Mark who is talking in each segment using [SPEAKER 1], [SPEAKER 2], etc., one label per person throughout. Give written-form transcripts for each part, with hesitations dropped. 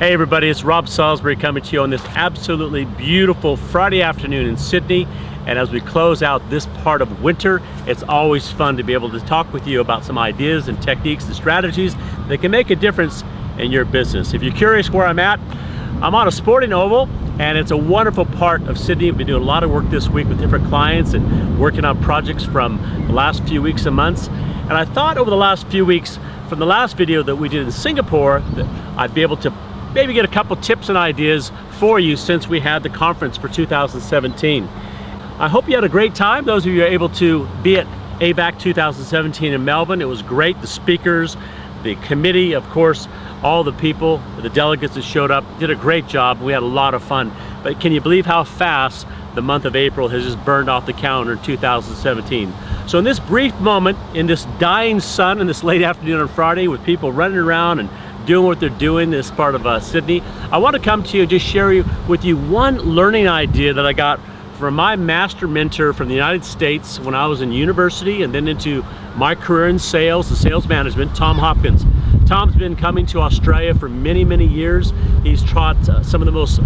[SPEAKER 1] Hey everybody, it's Rob Salisbury coming to you on this absolutely beautiful Friday afternoon in Sydney. And as we close out this part of winter, it's always fun to be able to talk with you about some ideas and techniques and strategies that can make a difference in your business. If you're curious where I'm at, I'm on a sporting oval, and it's a wonderful part of Sydney. We've been doing a lot of work this week with different clients and working on projects from the last few weeks and months. And I thought over the last few weeks, from the last video that we did in Singapore, that I'd be able to maybe get a couple tips and ideas for you since we had the conference for 2017. I hope you had a great time. Those of you who are able to be at AVAC 2017 in Melbourne, it was great. The speakers, the committee, of course, all the people, the delegates that showed up, did a great job. We had a lot of fun. But can you believe how fast the month of April has just burned off the calendar in 2017? So in this brief moment, in this dying sun, in this late afternoon on Friday, with people running around and doing what they're doing in this part of Sydney, I want to come to you and just share with you one learning idea that I got from my master mentor from the United States when I was in university and then into my career in sales and sales management, Tom Hopkins. Tom's been coming to Australia for many, many years. He's taught some of the most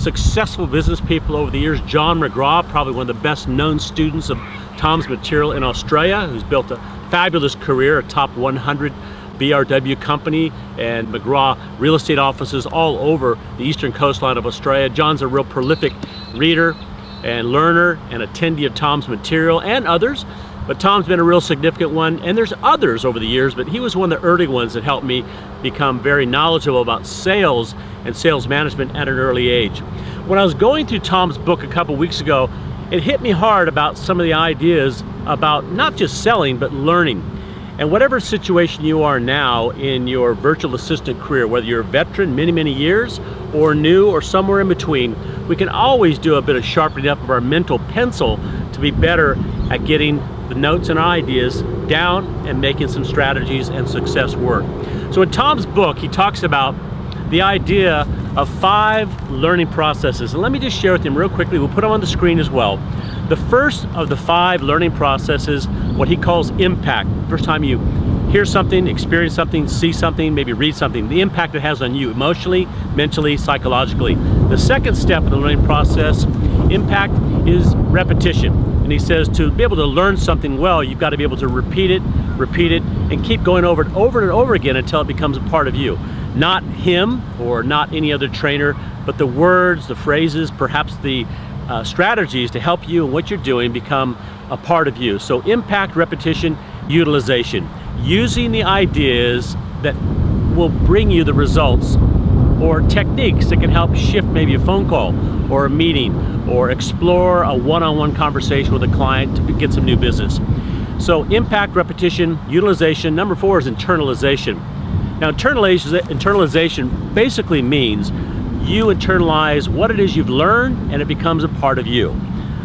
[SPEAKER 1] successful business people over the years. John McGraw, probably one of the best known students of Tom's material in Australia, who's built a fabulous career, a top 100 BRW company and McGraw real estate offices all over the eastern coastline of Australia. John's a real prolific reader and learner and attendee of Tom's material and others, but Tom's been a real significant one, and there's others over the years, but he was one of the early ones that helped me become very knowledgeable about sales and sales management at an early age. When I was going through Tom's book a couple weeks ago, it hit me hard about some of the ideas about not just selling, but learning. And whatever situation you are now in your virtual assistant career, whether you're a veteran many, many years or new or somewhere in between, we can always do a bit of sharpening up of our mental pencil to be better at getting the notes and ideas down and making some strategies and success work. So in Tom's book, he talks about the idea of 5 learning processes. And let me just share with him real quickly, we'll put them on the screen as well. The first of the 5 learning processes, what he calls impact. First time you hear something, experience something, see something, maybe read something, the impact it has on you emotionally, mentally, psychologically. The second step of the learning process, impact, is repetition. And he says to be able to learn something well, you've got to be able to repeat it, and keep going over it over and over again until it becomes a part of you. Not him or not any other trainer, but the words, the phrases, perhaps the strategies to help you and what you're doing become a part of you. So impact, repetition, utilization. Using the ideas that will bring you the results or techniques that can help shift maybe a phone call or a meeting or explore a one-on-one conversation with a client to get some new business. So impact, repetition, utilization. Number 4 is internalization. Now internalization basically means you internalize what it is you've learned and it becomes a part of you.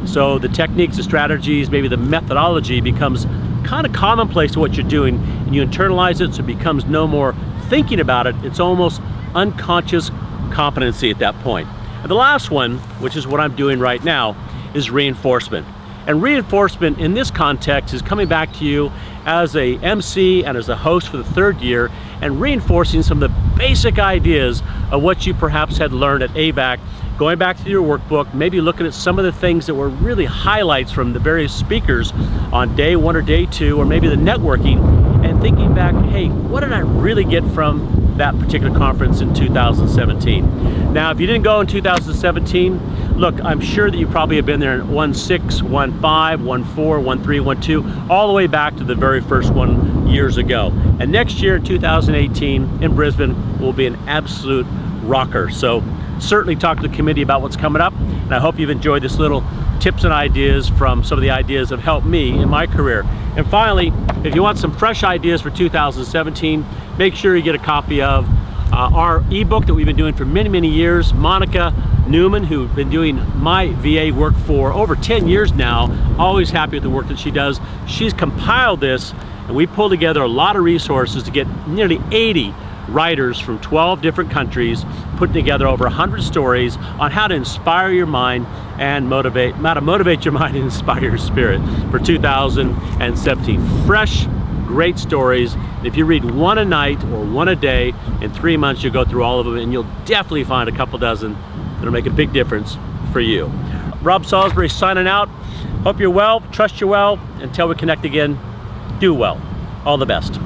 [SPEAKER 1] So the techniques, the strategies, maybe the methodology becomes kind of commonplace to what you're doing, and you internalize it so it becomes no more thinking about it. It's almost unconscious competency at that point. And the last one, which is what I'm doing right now, is reinforcement. And reinforcement in this context is coming back to you as a MC and as a host for the 3rd year and reinforcing some of the basic ideas of what you perhaps had learned at AVAC, going back to your workbook, maybe looking at some of the things that were really highlights from the various speakers on day 1 or day 2, or maybe the networking, and thinking back, hey, what did I really get from that particular conference in 2017? Now, if you didn't go in 2017, look, I'm sure that you probably have been there in 16, 15, 14, 13, 12, all the way back to the very first one years ago. And next year, 2018, in Brisbane, will be an absolute rocker. So certainly talk to the committee about what's coming up, and I hope you've enjoyed this little tips and ideas from some of the ideas that have helped me in my career. And finally, if you want some fresh ideas for 2017, make sure you get a copy of our ebook that we've been doing for many, many years. Monica Newman, who's been doing my VA work for over 10 years now, always happy with the work that she does. She's compiled this, and we pulled together a lot of resources to get nearly 80 writers from 12 different countries, putting together over 100 stories on how to inspire your mind and how to motivate your mind and inspire your spirit for 2017. Fresh, great stories. If you read one a night or one a day, in 3 months you'll go through all of them, and you'll definitely find a couple dozen that'll make a big difference for you. Rob Salisbury signing out. Hope you're well, trust you're well. Until we connect again, do well. All the best.